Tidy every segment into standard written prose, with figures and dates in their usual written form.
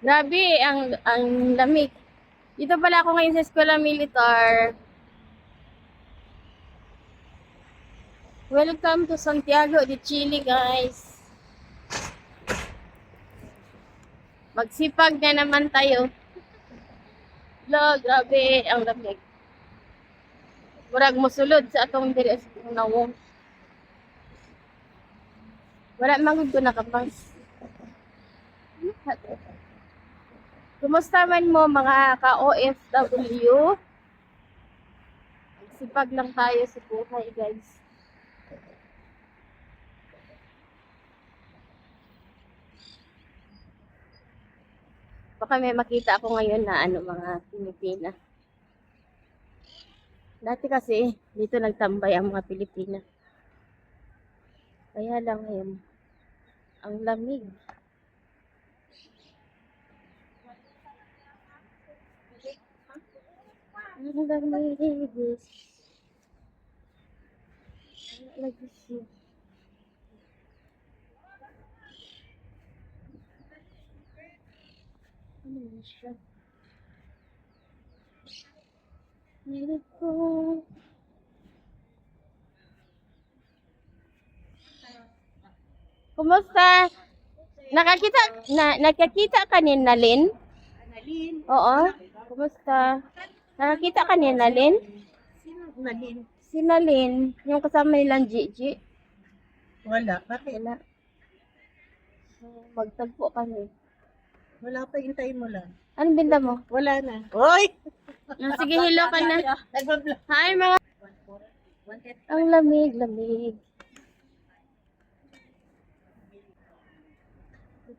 Grabe, ang lamig. Dito pala ako ngayon sa Eskwela Militar. Welcome to Santiago de Chile, guys. Magsipag na naman tayo. Lo, grabe, ang lamig. Murag mosulod sa atong diri sa nawong. Wala magud ko nakapas. Kumusta man mo mga ka-OFW? Magsipag lang tayo sa buhay, guys. Baka may makita ako ngayon na mga Pilipina. Dati kasi, dito nagtambay ang mga Pilipina. Kaya lang ngayon, ang lamig. Ang lamig. Lagi siya. Ano yun siya? Meron ko. Kumusta? Nakakita ka ni Nalin? Nalin. Oo. Kumusta? Nakakita ka ni Nalin? Sino Nalin? Si Nalin, yung kasama nilang Gigi. Wala. Bakit? Wala. Magtagpo kami. Wala pa, hintayin mo lang. Anong binta mo? Wala na. Hoy! Sige, hello ka na. Hi mga... Ang lamig, lamig.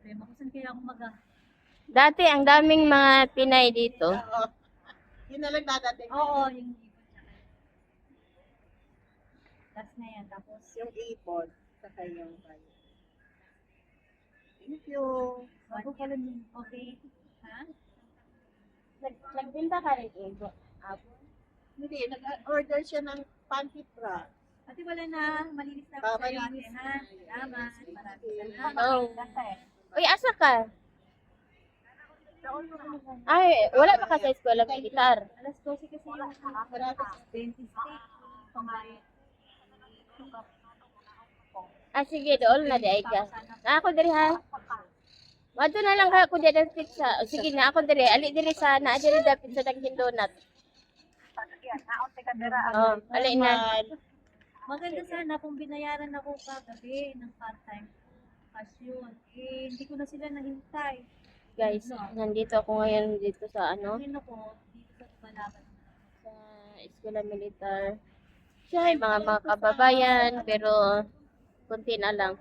Makasan kaya ako Dati, ang daming mga Pinay dito. Oo. Yun na lang dadating. Oo, yung last na yan. Tapos yung ipon. Saka yung bayo. Thank you. Ako pala din. Okay. Ha? Nagbinta ka rin, Ego. Hindi, nag-order siya ng panty bra. Ate, wala na. Malinis na ako sa'yo, ate, ha? Salamat. Maraming salamat. Oh. Uy, asa ka? Ay, wala pa ka sa eskwela militar. Alas 12 kasi yung dentist day. Pambayad. Sige, doon na di ay ka. Na ako diri ha. Wato na lang ka ako diri sa pizza. Sige na ako diri. Ali diri sa na diri dapit sa Dunkin Donut. Oh, ali na. Maganda sana kung binayaran ako kagabi ng part-time passion. Eh, hindi ko na sila nahintay. Guys, nandito ako ngayon dito sa Ngayon ako, dito sa Tumalaban. sa eskwela militar. Siya ay mga kababayan pero konti na lang.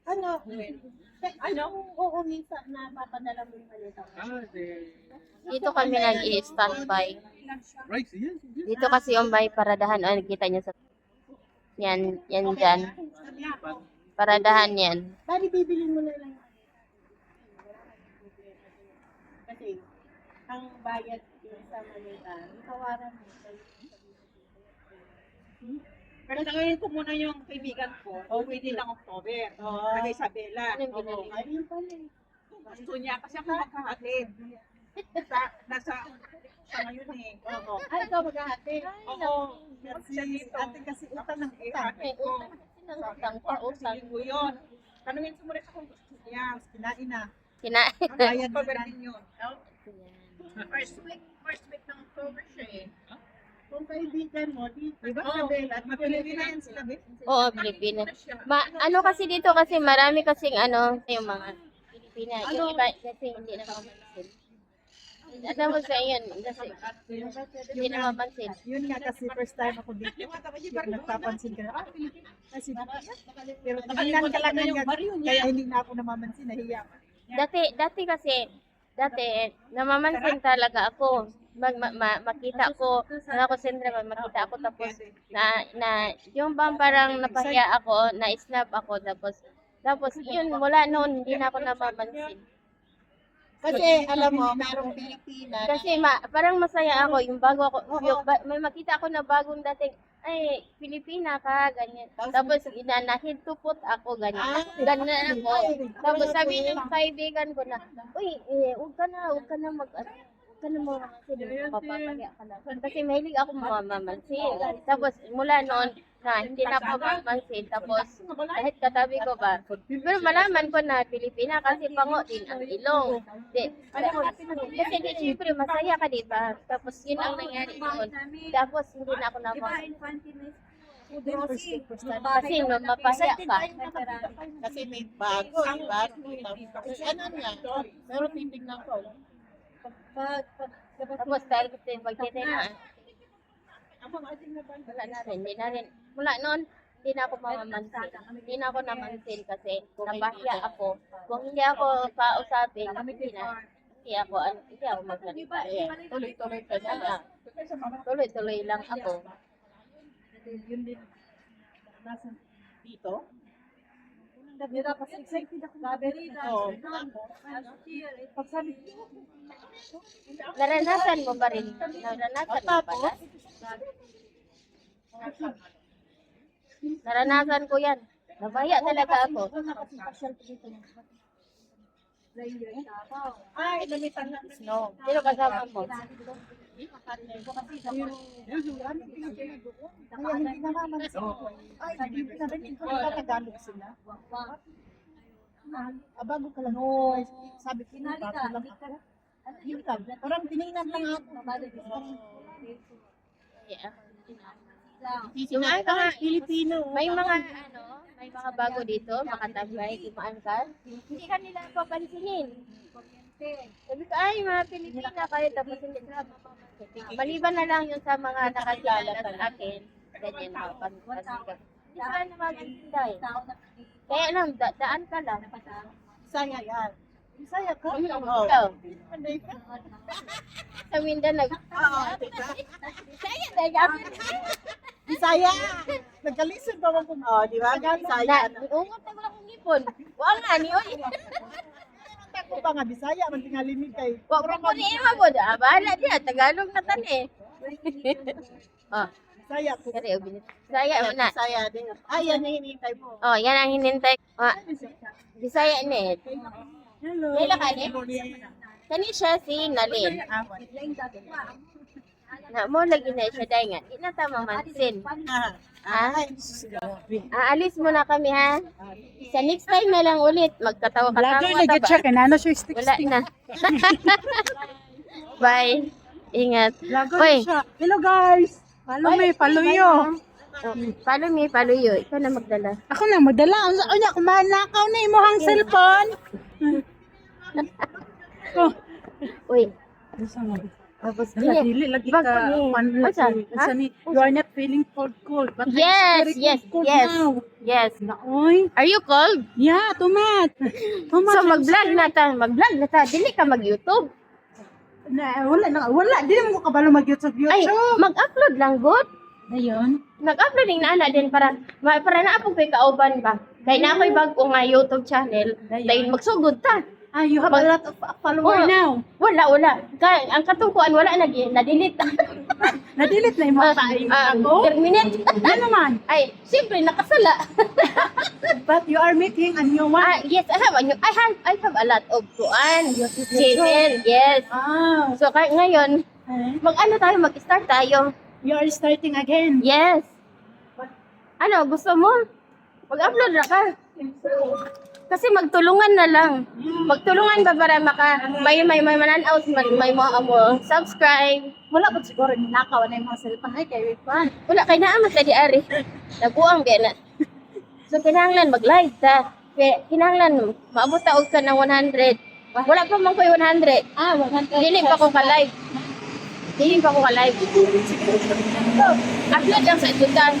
Ano? Ano? Oo, minsan na papadala mo yung malita. Dito kami nag-i-standby. Right, yes, yes. Dito kasi yung may paradahan. Ay, nakita niyo sa... Yan dyan. Paradahan yan. Bali, bibilin mo na lang. Kasi, ang bayad yung sa malita, yung tawaran mo. Pero tangayin ko muna yung kaibigan ko, pwede ng October. Kaya Isabela. Ano yung binili? Ay, yun pala eh. Gusto niya kasi ako magkahatid. Nasa ngayon eh. Oo. Ay, ikaw maghahati. Oo. Kasi, ate kasi utang ng utang. May utang. Sinang pa utang. Sige mo yun. Tanungin mo muna siya kung gusto niya. Kinain na. Kinain. Ang bayad October din yun. First week ng October siya eh. Kung kaibigan mo, di ba Oo. Isabel at Mapilipinan sila. Oo, Pilipinas. Ano kasi dito kasi marami kasing yung mga Pilipina. Yung iba kasi hindi na mapansin. Ano mo sa iyon? Kasi hindi na mapansin. Yun nga kasi first time ako dito. Nagpapansin ka na, kasi pero tabangnan ka lang yan. Kaya hindi na ako namamansin, nahiya. Dati namamansin talaga ako. Makita ko, ako sendra makita ako tapos yung bang parang napahiya ako, na-snap ako tapos yun mula noon hindi na ako namamansin. Kasi alam mo, merong Pilipinas. Kasi parang masaya ako yung bago ako may makita ako na bagong dating ay, Pilipina ka, ganyan. Tapos, inanahintupot ako, ganyan. Ganyan ako. Tapos, sabi ng kaibigan ko na, uy, huwag ka na mapapagya ka na. Kasi mahilig ako mamamansin. Tapos, mula noon, na hindi na ako mamansin. Tapos, kahit katabi ko ba, pero malaman ko na Pilipina kasi pango din ang ilong. Kasi di, syempre, masaya ka, di ba? Tapos, yun ang nangyari noon. Tapos, hindi na ako naman. Kasi, mapasaya ka. Kasi may bago, di ba? Tapos ano na, pero titignan ko. Tapos, dahil kasi magkita na, wala na rin, hindi na rin. Mula noon, hindi na ako mamamansin. Hindi na ako namansin kasi nabahiya ako. Kung hindi ako kausapin, hindi ako magsalita. Tuloy-tuloy ka na. Tuloy-tuloy lang ako. Yun din. Nasa Dito? Dira pa excited ako. Oo. Pagsabi Naranasan mo ba rin? Naranasan mo ba yan? Naranasan ko yan. Nabahiya talaga ako. Ay, lumitan na. No. Sino kasama mo? kaya hindi namamansin. Ay, hindi na rin ko nagtatagalog sila. Bago ka lang. Sabi ko, bago lang ako. Yun lang. Parang tinignan lang ako. Yeah. Yung mga Pilipino. May mga bago dito, makatambay, timaan ka. Hindi ka nila papansinin. Sabi ko, ay, mga Pilipina kayo, tapos hindi sila mapapansin. Maliban na lang yung sa mga nakakilala sa akin, ganyan, mapapansin ka. Hindi sila namamansin dahil. Kaya lang, daan ka lang. Saya yan. Saya ka? Ikaw. Sa Mindanao. Oo, diba? Saya dahil Bisaya! Nagkalisod pa ako. Oo, di ba? Saya na. Ungot na ko lang ngipon. Wa nga ni oy. Ako pa nga, Bisaya, man tingalimig kay. Wa ko ni mo da. Bahala dia Tagalog na tani. Oh, Bisaya ko. kare obin. Saya mo na. Saya din. Ay, yan ang hinihintay mo. Oh, yan ang hinintay. Bisaya ni. Hello. Kailan ka ni? Kani siya si Nalin. Na mo lagi na siya dahil nga. Di na ta mamansin. Ah. Ha? Aalis muna kami ha. Sa next time na lang ulit. Magkatawa-katawa ka ba? kanano siya stick. Wala na. Bye. Ingat. Uy. Hello guys! Follow me, paluyo. Paluyo. Ikaw na magdala. Ako na, madala. Ano, kumanakaw na imuhang cellphone. Uy. Tapos dili. lagi Bag ka, ha? you are not feeling cold, but Yes, yes, yes. now. Yes. Naoy. Are you cold? Yeah, tumat. So mag-vlog na ta. Dili ka mag-YouTube. Wala. Di naman ko kabalo mag-YouTube. Ay, mag-upload lang good. Ayun. Nag-upload din na din para na apong kay kauban ba. Kay na ako'y bago nga YouTube channel. Dahil magsugod ta. Ah, you have a lot of follower now. Wala. Ang katungkuan wala na-delete. Na-delete na yung mga tayo. Terminate. Ano man? Ay, siyempre nakasala. But you are making a new one. Yes, I have a lot of channel. Yes. Ah. So ngayon, mag-start tayo. You are starting again. Yes. Ano, gusto mo? Mag-upload na ka. Kasi magtulungan na lang. Magtulungan ba para may mananaw, may mo subscribe. Wala ba siguro ninakaw na yung mga cellphone? Ay, kay Wifan. Wala kay naamat na di ari. Naguang kaya na. So kinahanglan mag-live ta. Kaya kinahanglan maabot ta og ka ng 100. Wala pa man ko 100. Ah, 100. Dili pa ko ka-live. Upload lang sa itutan.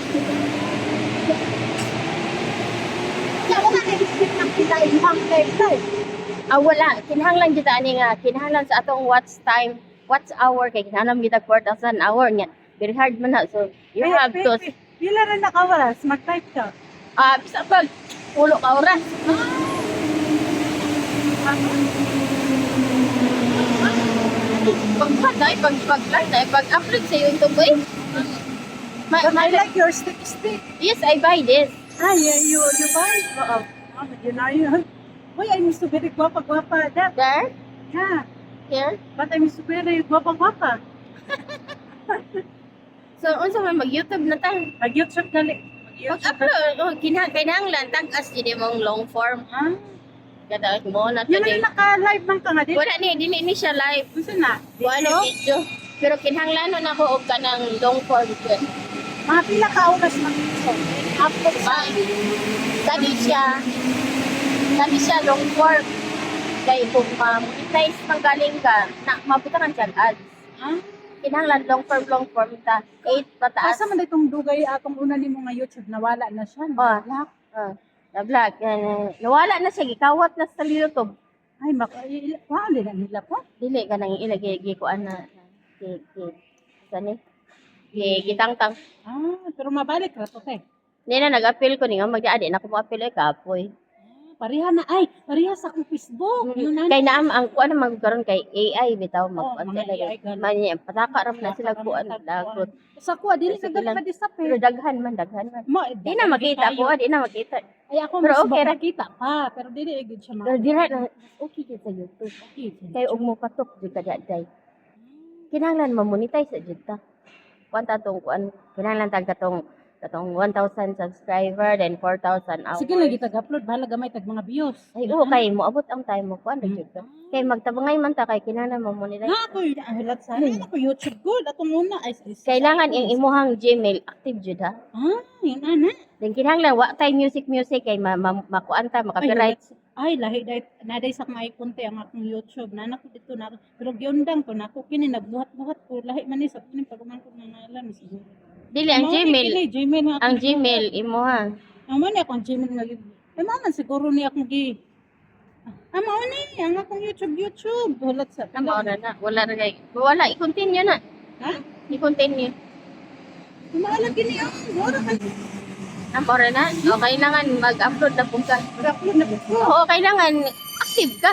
Wala. Kinahanglan kita ani nga. Kinahanglan sa atong watch hour kay kinahanglan kita 4,000 hour nga. Very hard man na. So you have to Pila rin nakawaras, mag-type ka. bisa pag ulo ka oras. Pag-upload sa YouTube But I ma- like your stick. yes, I buy this. Ah, you buy? Oo. Ah, but yun na yun. Uy, I'm so very gwapa-gwapa. That, There, yeah. here. But I'm so very gwapa-gwapa. So, unsa man mag-YouTube na ta? Mag-YouTube gali. Mag-YouTube. Pag-upload, kinahanglan tag-as gid mong long form. Ah, Kada mo na to yun din. na naka-live man ka nga dito. Wala ni dili siya live. Gusto na? Ano video. Pero kinahanglanon ako og kanang long form jud. Mga pila ka oras man ito. Upload ba? Sabi siya long form. Kay kung ma-monetize manggaling ka, na mabuta kang siyang ads. Ah, Kinahanglan long form ta. 8 pataas. asa man itong dugay atong una nimo nga YouTube nawala na siya. Ah. Nawala. Na vlog. Nawala na siya, gikawat na sa YouTube. Ay, wala na nila po. Dili ka nang ilagay ko ana. Sani? Gitangtang. Ah, pero mabalik ra to te. Nina nag-appeal ko ni nga magdi na ko mo-appeal ay kapoy. Pareha na ay, pareha sa akong Facebook. Yun na. Kay naam ang kuan man karon kay AI bitaw Oo, mag mga AI ganun. man pataka ra na sila kuan dagot. Sa kuha, dili ka Sige lang. gali ka Pero disapir. daghan man. Di na makita ko, di na makita. Ay, ako Pero mas okay ra. makakita pa. Pero dili agad siya Pero dira na okay jud sa YouTube. makakita. Kay og mo patok jud ka day. Kinahanglan ma-monetize sa jud ta. Kuan ta tong kuan, kinahanglan tag katong 1,000 subscriber then 4,000 hours. Sige lagi tag-upload, bahala gamay tag mga views. Ay oo kay moabot ang time mo kuan ra jud ka. Kay magtabangay man ta kay kinahanglan ma-monetize. Na ako, hilat sana. Na ako YouTube good. Atong una ay Kailangan ang imuhang Gmail active jud ha. Ah, yun ana. Then kinahanglan wa tay music kay makuan ta makapiright. Ay, lahi dahil naday sa mga ipunte ang akong YouTube. Nanak ko dito na pero giundang ko na ako kini nagbuhat-buhat ko lahi man ni sa kini pagman ko na nalan siguro. Dili ang Mao ni Gmail, kini, Gmail nga ang akong Gmail imo ha. Amo ni akong Gmail nga gi. Ay man siguro ni akong gi. Amo ni ang akong YouTube. Hulat sa Tama na. Wala na kay. Wala i-continue na. Ha? I-continue. Kumala gini ang wala kay. Tama na. O kailangan mag-upload na pug ka. Mag-upload na ko. Oo, kailangan active ka.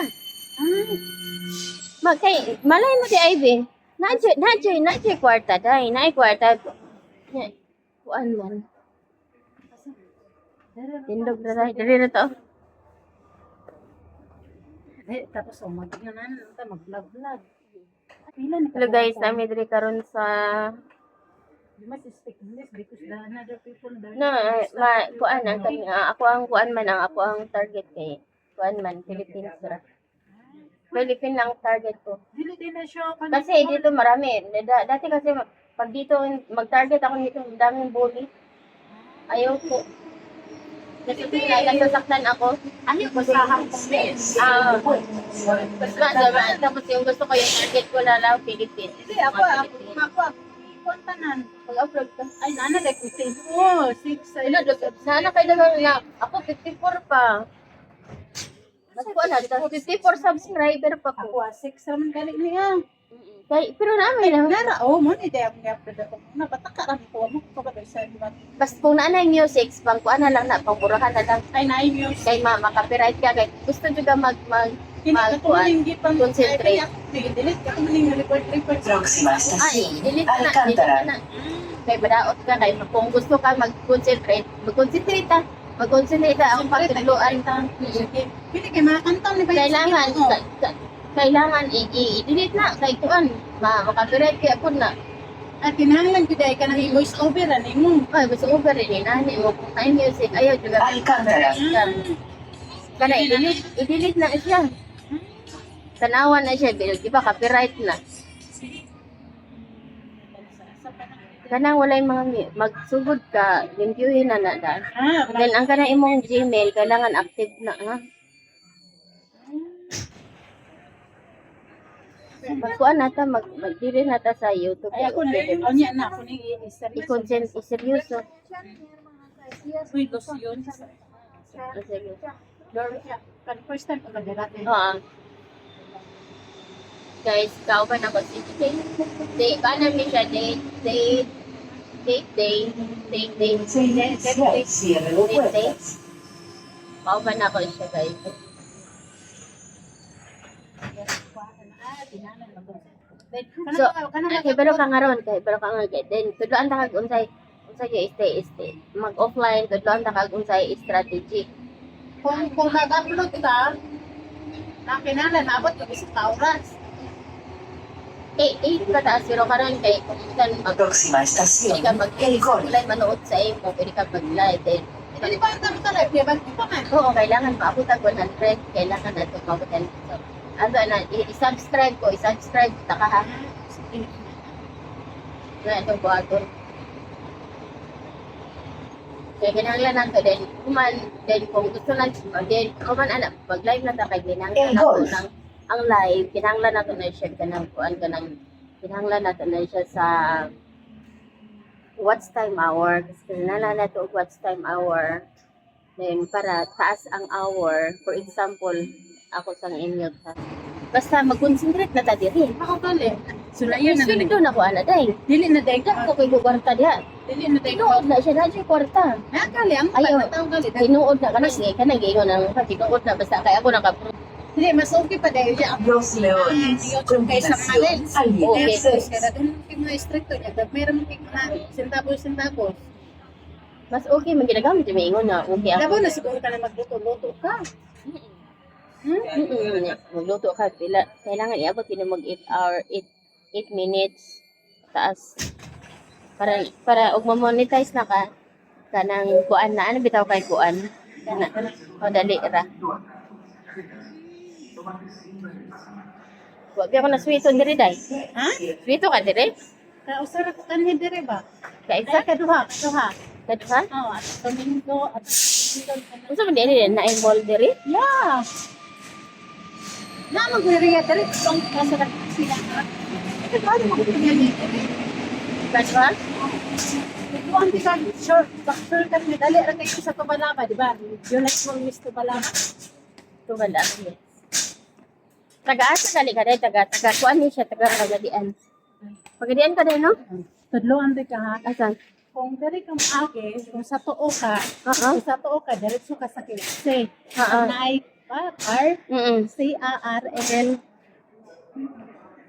Ah, Malay mo di Ivy. Nadyo kwarta dai. Naay kwarta. Kuan man. Tindog na dai. Dali na to. eh, tapos mag-vlog. Pila ni Hello guys, namin diri karon sa You must speak English because the another people there. kuan ang ako ang kuan man ang ako ang target kay kuan man Philippines ra. Philippine lang target ko. Dili din na siya Kasi dito marami. Dati kasi pag dito mag-target ako dito daming bully. Ayaw ko. Kasi nasasaktan ako. Ano ko sa Philippines? Tapos yung gusto ko yung target ko na lang Philippines. Hindi ako kontanan. Pag-upload ka. Ay nana dai kuti. Oh, 6 Sana kayo na ako 54 pa. Nagkuha na, 54 subscriber pa Ako ko. 6 raman gali niya. Pero namin na. Nara oh mo ni dai ako ni-upload ako. Na bataka ra ko mo ko ba sa iba. Basta kung naanay music, pang kuha na lang na, pang burahan na lang. Ay naay news. Kay makapiright ka, kay gusto juga mag Kini ko ning gipang concentrate. Delete ka ning record. Ay, delete na. Kay badaot ka, kay kung gusto ka mag-concentrate ka. Mag-concentrate ka ang pagtuluan. Pili kay makantang ni Kailangan i-delete na, kay kuan, makapiright kaya po na. At kinahanglan ko dai ka nang voice over ani mo. Ay, gusto over rin, nani mo kung tayo music, ayaw juga. Kana i-delete na siya. Tanawan na siya, di ba copyright na. Kanang walay mga magsugod ka, limpyuhin na dahil. Then ang kanang imong Gmail kailangan active na ha. Magkuan nata magdiri nata sa YouTube. Ay ako ni anya na ako ni I-consent iseryoso. Uy, losyon. Kan first time ko nagdarating. Guys, kauban ako si Day. Paano mi siya? Day. Kauban ako siya, guys. So, kay baro ka nga ron, then tudloan ta kag unsay unsay stay. Mag-offline tudlon ta kag unsay strategy. Kung nag-upload ka, na kinala nabot yung isang oras. 8 ka taas pero karon kay kan Próxima pwede estación, ka El Golf. mag-live manood sa imo, pwede ka mag-live then Hindi ba ang dami live, di ba? Di ba man? oo, kailangan maabot ang 100, kailangan na ito maabot ang so, ano na, i-subscribe ta ka ha. Na ito buhaton. Kaya kinahanglan nato din, kuman, then kung gusto lang, then kuman anak, pag-live na ta kay kinahanglan nato ng ang live, kinahanglan nato na siya kanang kuan kanang kinahanglan nato na siya sa watch time hour. Kasi kinahanglan nato og watch time hour. Then para taas ang hour, for example, ako sang inyo ta. Basta mag-concentrate na ta diri. Ako gali. Sulayan na Sweldo na ko ana day. Dili na dahil ka. Ako kay kwarta diha. Dili na dahil Tinuod na siya na siya kwarta. Ha, gali. Ang Ayaw. tao gali. Tinuod na kanang giingon ang tinuod na basta kay ako naka Dili, mas okay pa dahil siya. Los Leones, YouTube kaysa mga lens. al Okay. líder Kaya doon yung mga stricto niya. Meron yung mga sentapos. mas okay man ginagamit yung maingon na okay ako. Labo na siguro ka na magluto-luto ka. Magluto ka pila. Kailangan iabot kini mag 8 hour 8 minutes taas. Para og ma-monetize na ka kanang kuan na ano bitaw kay kuan. Kana o dali ra. Wa gyud ako na sweeton diri day. Ha? Sweeto ka diri? Kausara ko kanhin dire ba? Kay Sa isa kaduha. kadha. Oo, at Domingo, at Unsa man diri na involved diri? Yeah. Na magriya dire tong kasara sila. Ito ba mo kanya Kadha? Ito ang tikan short, sure ka ni dali ra kayo sa Tubalaba, di ba? You like mo Miss Tubalaba. Tubala. Taga-asa gali ka day taga kuan ni siya taga Pagadian. Pagadian ka day no? Tudloan di ka ha. Asan? Kung diri ka maagi, kung sa tuo ka, Oo. kung sa tuo ka diretso ka sa Kilse. Oo. Nay R C-A-R-L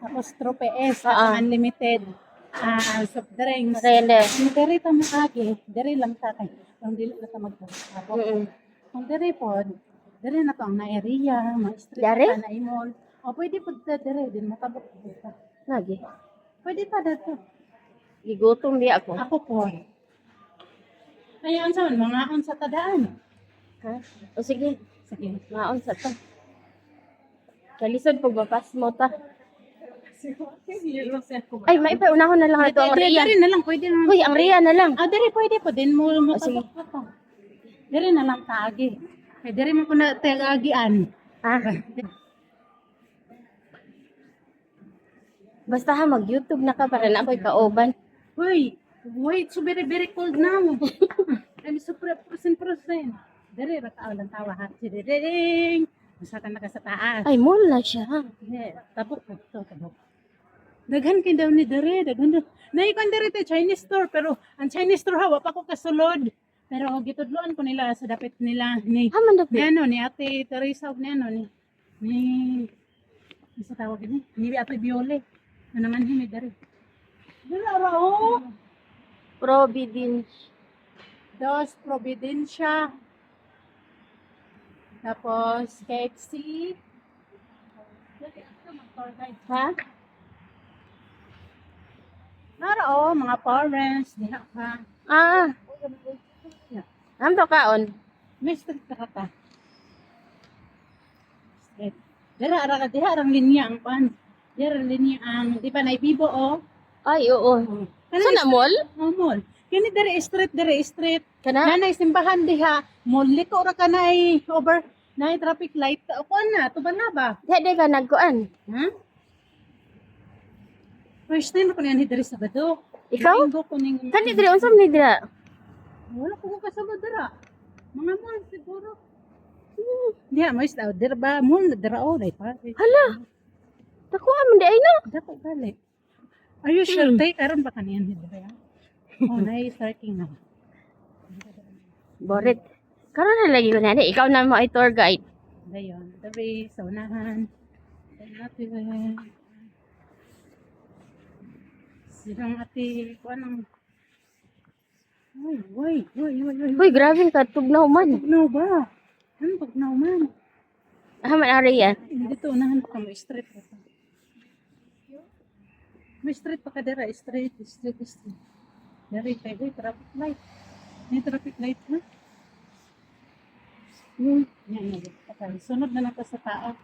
apostrophe S unlimited soft drinks. Rende. Kung diri ta maagi, diri lang ta kay kung dili na ta magtrabaho. Kung diri pod, diri na to ang na-area, ma-street Dari? ka na imol. O pwede pod ta diri din matabok ka. Lagi. Pwede pa dito. Gigutom di ako. Ako po. Ayan sa mga on sa tadaan. Ha? O sige, Sige. maon sa to. Kalisod po bapas mo ta. Ay, may pa unahon na lang ito ang Ria. Diri na lang, pwede na. Uy, ang Ria na lang. Diri pwede po din mo sige. matabok pa to. Diri na lang taagi. Kaya diri mo ko na tagagian. Ah. Basta ha, mag-YouTube na ka para na ako'y kauban. Uy, wait, so very cold now. I'm super percent. Dere, baka lang tawa ha. Ding! Masa ka na ka sa taas. Ay, mall na siya. Yeah, tabok po to, tabok. Daghan kayo daw ni Dere, daghan daw. Naikon Dere ito, Chinese store, pero ang Chinese store hawa pa ko kasulod. Pero gitudloan ko nila sa dapit nila ni Haman na ni ano, ni Ate Teresa ug ni ano ni isa tawag ni Ate Viole. Na naman ni Dere. Dere ara oh. Providence. Dos Providencia. Tapos KFC. Ha? Nara oh, mga parents, diha ka. Ah. Am to kaon. Mr. Kaka. Dira ara diha arang linya ang pan. Dira linya ang di ba na Bibo oh. Ay, oo. Sa na mall? Oh, mall. Kini diri street. Kana? Nanay simbahan diha. Mall liko ra kanay over na traffic light. Kuan na, tuban na ba? Di ka nagkuan. Ha? First time ko niyan diri sa Bado. Ikaw? Linggo ko ning Kani diri unsam ni dira? wala ko kasama dira. Mga mall siguro. Diha mo isda dira ba mall dira oh dai pa. Hala. Nakuha man di ay no. Dako gali. Are you sure tay karon ba kaniyan dira? Oh, nay starting na. Borit. Karon na lagi ko na ikaw na mo ay tour guide. Dayon, tabi sa unahan. Natin. Silang ati, kuan ang Uy. Uy, grabe ka, tugnaw man. Pagnaw ba? Ano pagnaw man? Ah, man ari yan. Dito, unahan pa may street pa. May street pa ka dira, street. Dari tayo, traffic light. May traffic light na. Yan. Okay. Sunod na nato sa tao.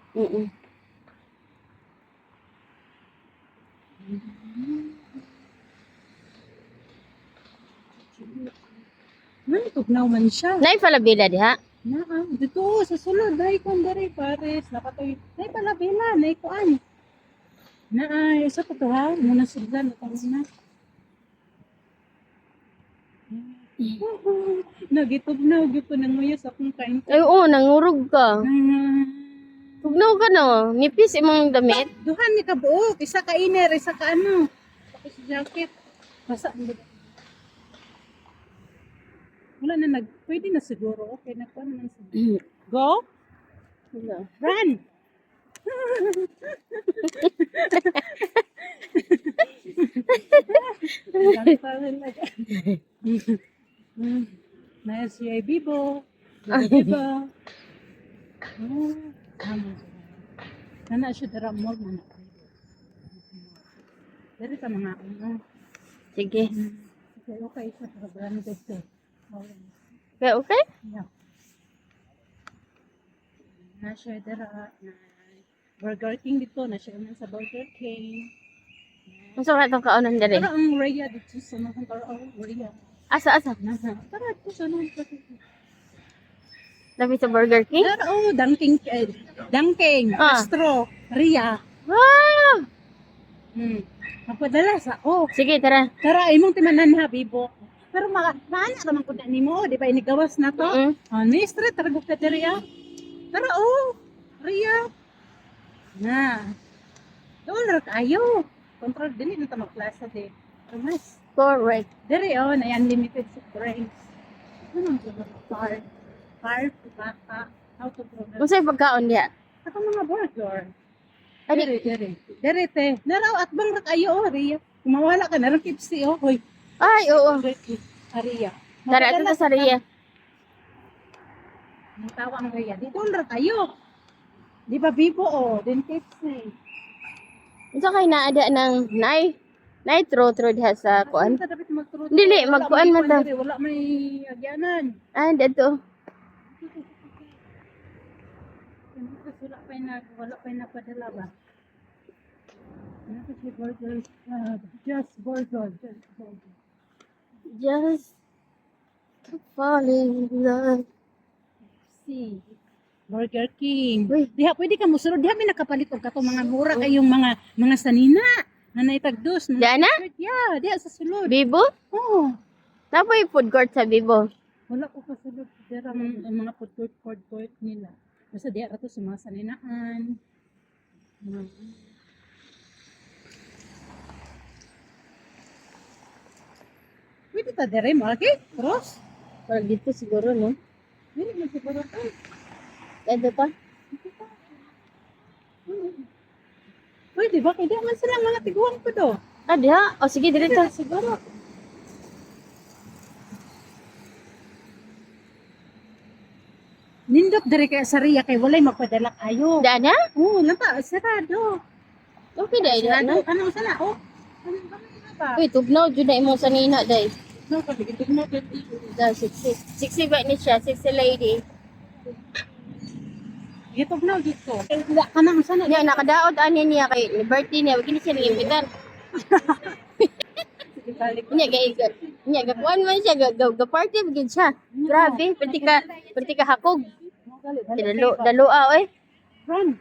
Tugnaw man siya. Nay falabila diha. Dito, sa sulod, dahil kung dari, pares, nakatoy, dahil pala bila, dahil kuan. Isa ko to ha, muna sudlan, ito muna. Nagitugnaw, gito nang muya sa kong kain ko. Ay, oo, nangurog ka. Tugnaw ka no. Nipis imong damit. Duhan ni kabuok, isa ka iner, isa ka ano. Tapos jacket. Basa mo. Wala na pwede na siguro. Okay na po naman siguro. Go? Run! Naya si ay Bibo. Bibo. Nana siya dara mo man. Dari ka mga ano. Sige. Okay sa programa dito. Okay, okay? Yeah. Na siya dara na Burger King dito, na siya man sa Burger King. Unsa ka itong kaunan diri? Pero ang Rhea dito sa mga Rhea. Asa? Nasa. Tara dito sa mga Labi sa Burger King? Pero Dunking, Ah. Astro, Rhea. Wow! Mapadala sa Sige, tara. Tara, imong timanan ha, Bibo. Pero maana naman ko na nimo, di ba inigawas na to? May street, tara ka diri ah. Tara, Rhea. Na. Doon kayo. Control din ito mag-klasa din. Mas. Correct. Dere na unlimited sa drinks. Ano ang car? Car, baka, how to program. Unsa yung pagkaon diha? Ako mga burger. Ani- Dere te. Naraw at bang kayo, Rhea. Kumawala ka na rin kipsi, Hoy. Ay, oo. Rhea. Tara, ito sa Ria. Ang tawang Rhea. Dito na kayo. Di ba Bibo, din kipsi. Unsa kay naada ng nitro diha sa kuan? Dili, magkuan man ta. Wala may agyanan. Ah, dito. Wala pa na padala ba? Ano kasi burger? Just burger. Just falling in love. See. Burger King. Uy. Diha pwede ka musulod. Diha may nakapalit og kato mga mura kayong mga sanina. Nanay tagdos. Diana? Yeah, diha sa sulod. Bibo? Oh. Tapoy food court sa Bibo. Wala ko kasulod. Diha ang mga food court nila. Basta diha rato sa mga saninaan. Pwede ta dire mo, okay? Cross? Parang dito siguro, no? Dili man siguro to. Dito pa? Pwede ba? Kaya man silang mga tiguan ko do. Ah, diha. O, sige, dito. Siguro. Nindot dari kaya sa Ria kay walay magpadala kayo. Diana? Oo, nata sarado. Okay, dahil na. Ano sana? Ano ba? Uy, tugnaw, dyan na imong sanina, day. No, pag mo dito. Da, 60. 60 ba ni siya? 60 lady. Gitog na dito. Wala ka nang sana. Niya, nakadaot ani niya kay birthday niya. Wag ni siya nag-imbitar. Niya, gakuan man siya. Ga-party bagid siya. Grabe, pati ka hakog. Dalua, oy. Run.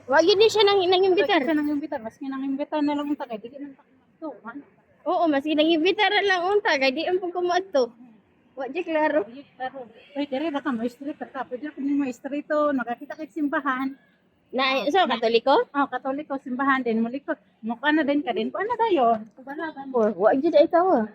Wag ni siya nang imbitar. Siya nang imbitar. Maski nang imbitar na lang unta kay di man to. Oo, maski nang imbitar lang unta kay di ang pagkumato. Wa di klaro. Uy, dire ra ka maestro ka. Pwede ka ni maestro to. Nakakita kay simbahan. Na so Katoliko? Katoliko simbahan din mulikot. Mukha na din ka din. Paano dayon? Kubalagan mo. Wa gyud ay tawo.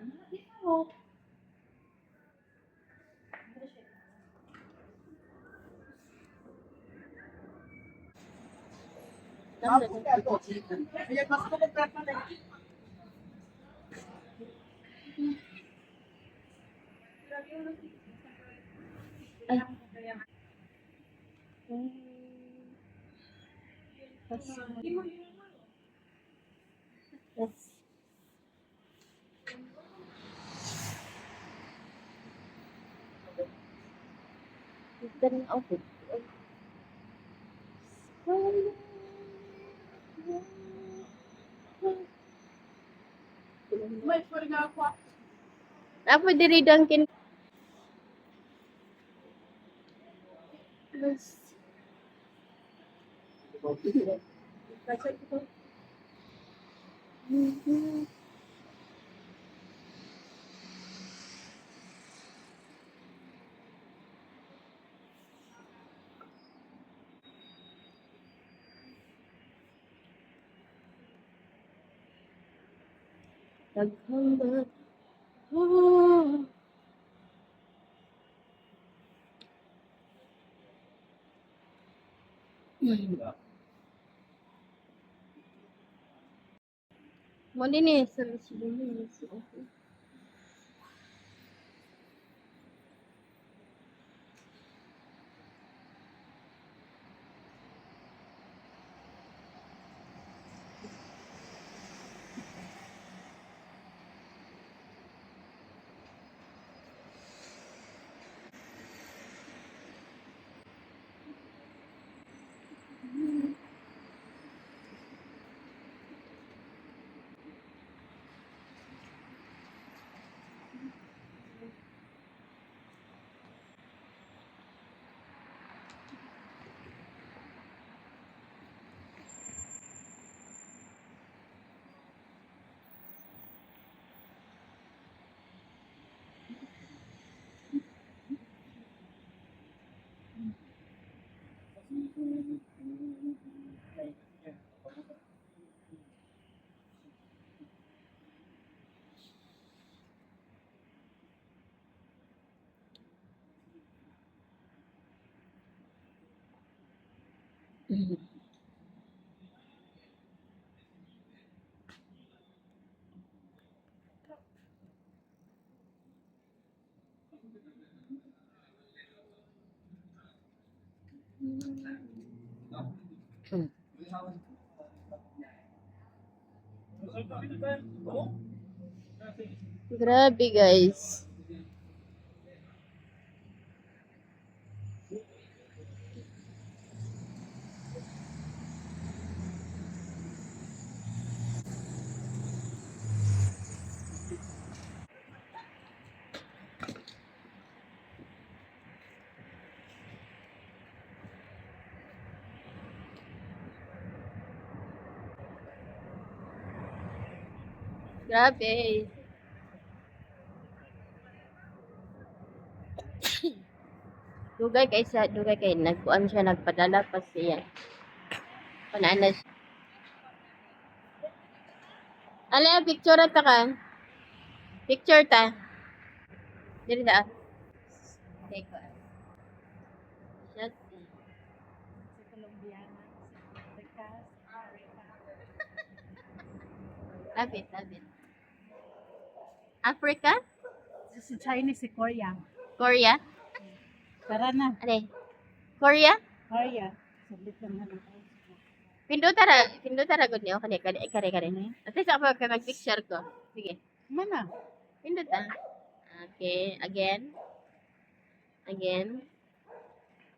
Ay. Yes. Ganun ako. May pwede ako. Ako diri Dunkin. Naghambat. Oh. Mo din eh, sa Michigan. Grabe guys. Grabe. Dugay kay nagkuan siya nagpadala pa siya. Panana siya. Ala, picture ta ka. Picture ta. Dili ta. Okay ko. Shot. Si Colombiana, si Africa, Lapit. Africa? si Chinese, si Korea. Korea? Tara na. Ano? Korea? Korea. Sabit lang na ako. Pindutara gud niyo kare. At least ako mag-picture ko. Sige. Mana? Pindot ah. Okay, again.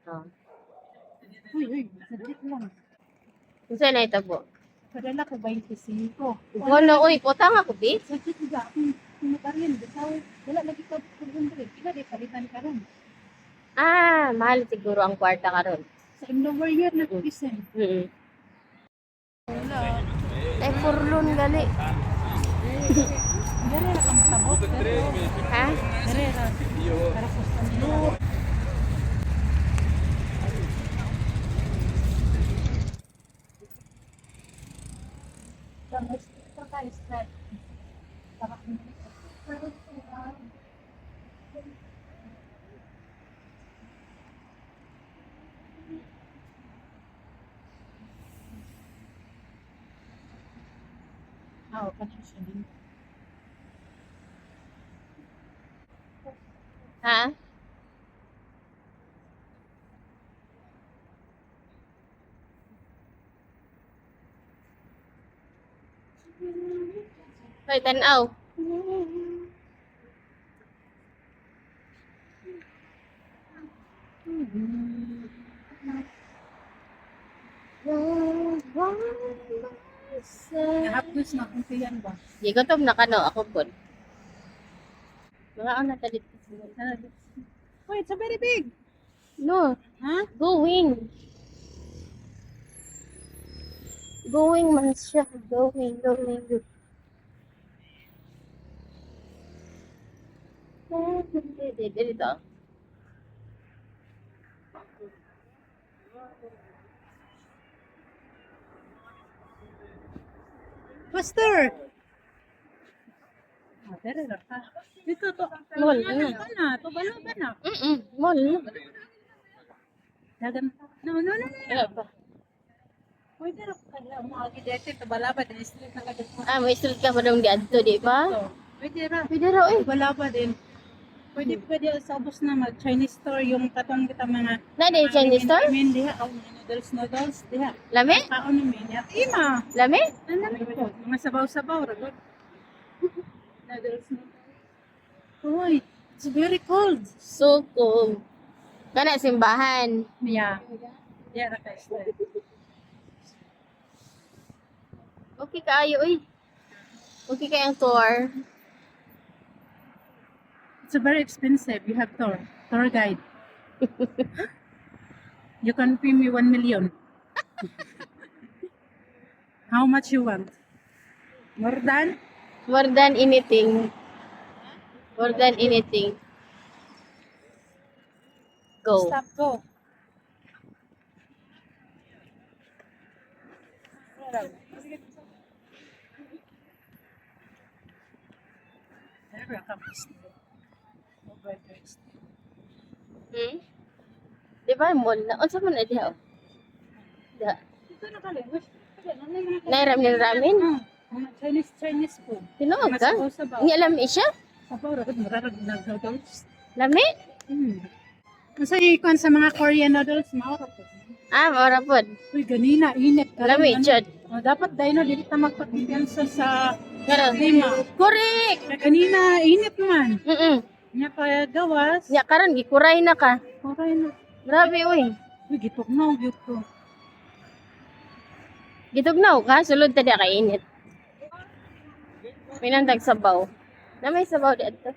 Oh. Uy, sabit lang. Unsa na ito po? Padala ko 25. Wala, uy, putang ako, bitch. Sabit juga akong kumutarin. Bitaw, wala lagi ka pagkundri. Pila di palitan ka ron. Ah, mahal siguro ang kwarta karon. Sa lower year na tuition. Ay, furlon gali. Dere ra kang tabot. Ha? Dere ra. Para sa kanila. Tapos, ito tayo start. Oo, kanina siya din. Ha? Hoy, tanaw. Nahapdos na kung siyan ba. Di ko na kano ako po. Mga ana talit. Oh, it's a very big. No, Ha? going. Going man siya. Going. Dito. Pastor! Ah, dere ra ka. Dito to. Mall Ano na. ka na? To balo ba na? Mall na. Dagan. No. Wala pa. Pwede ra ka na. Mga gidete to bala ba din street na kadto. Ah, may street ka pa dong diadto, di ba? Pwede ra. Pwede raw eh. Bala ba din. Pwede sa ubos na mag Chinese store yung katong kita mga Na di Chinese store? Amin diha oh, noodles diha. Lami? Kaon ni min. Ima. Lami? Ano po? Mga sabaw-sabaw ra gud. Noodles. Uy, it's very cold. So cool. Kana simbahan. Yeah. Yeah, ra ka store. Okay kaayo uy. Okay kayang tour. It's very expensive. You have tour guide. You can pay me 1 million. How much you want? More than? More than anything. More than anything. Go. Stop, go. Hmm? Di ba mall na? Unsa man na diha? Da. Nairam ni ramen? Chinese food. Tinuod Mas ka? sabaw-sabaw. Ni alam siya? Sabaw, ragod, mararag noodles. Lami? Kasi ikuan sa mga Korean noodles, maura po. Ah, maura pod. Uy, ganina, init. Lami, jud. Dapat dahil no, dili ta magpakumpiyansa sa Pero, lima. correct! Kaya kanina, init man. Nya pa gawas. Nya karon gikuray na ka. Okay na. Grabe uy. Uy, gitugnaw, gyud ko. Gitugnaw ka, sulod ta diha kay init. Pinantag sabaw. Na may sabaw di adto.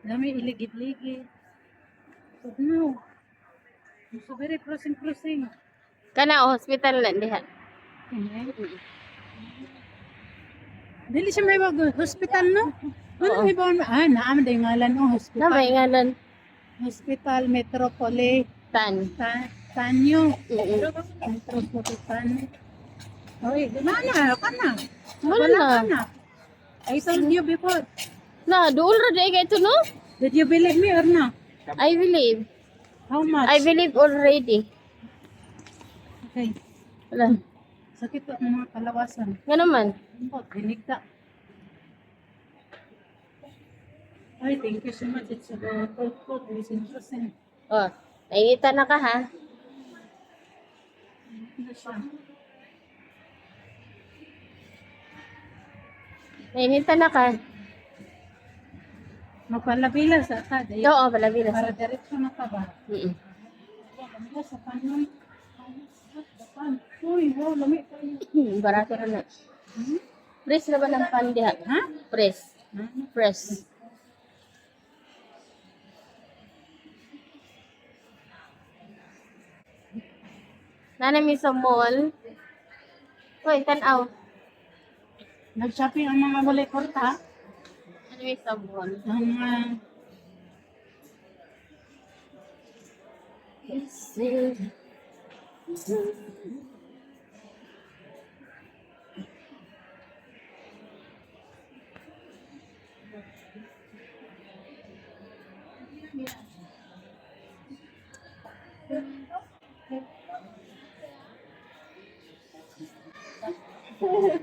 Dami iligid-ligid. Tugnaw. So very crossing. Kana hospital na diha. Dili siya may hospital, no? Ano Oo. may ba? Naam na yung ngalan, oh, Na hospital. may ngalan Hospital Metropolitan. Tanyo. Metropolitan. Oy, na, ka na. Wala Wala na. ka na. I told you before. Na duol ra di kay ito no? Did you believe me or no? I believe. How much? I believe already. Okay. Wala. Sakit po ng mga kalawasan. Nga naman. Oh, binigta. Ay, thank you so much. It's a cold food. It's interesting. Oh, nainita na ka ha. Ano siya? Nainita na ka. Magpalabila sa ka. Oo, palabilas. Para diretso na ka ba? Lamig sa panon. Uy, wow, lamig tayo. Barato ra na. Press na ba ng pan diha? Ha? Press. Press. Nanami sa mall. Hoy, tanaw. Nag-shopping ang mga molekota. Nanami sa mall. Ang mga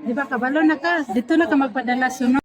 di ba kabalo na ka? Dito na ka magpadala sunod.